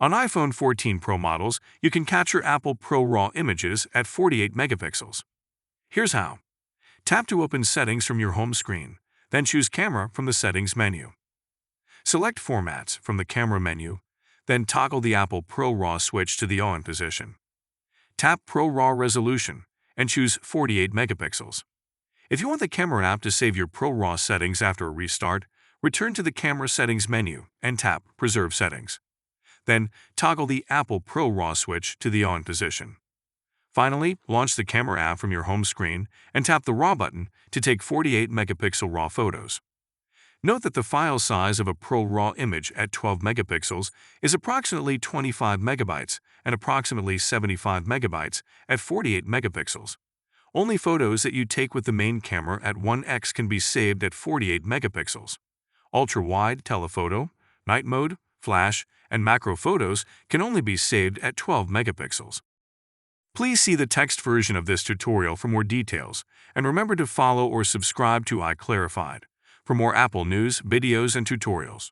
On iPhone 14 Pro models, you can capture Apple Pro RAW images at 48 megapixels. Here's how. Tap to open Settings from your home screen, then choose Camera from the Settings menu. Select Formats from the Camera menu, then toggle the Apple Pro RAW switch to the on position. Tap Pro RAW Resolution and choose 48 megapixels. If you want the camera app to save your Pro RAW settings after a restart, return to the Camera Settings menu and tap Preserve Settings. Then, toggle the Apple Pro RAW switch to the on position. Finally, launch the camera app from your home screen and tap the RAW button to take 48 megapixel RAW photos. Note that the file size of a Pro RAW image at 12 megapixels is approximately 25 megabytes and approximately 75 megabytes at 48 megapixels. Only photos that you take with the main camera at 1x can be saved at 48 megapixels. Ultra-wide telephoto, night mode, flash, and macro photos can only be saved at 12 megapixels. Please see the text version of this tutorial for more details, and remember to follow or subscribe to iClarified for more Apple news, videos, and tutorials.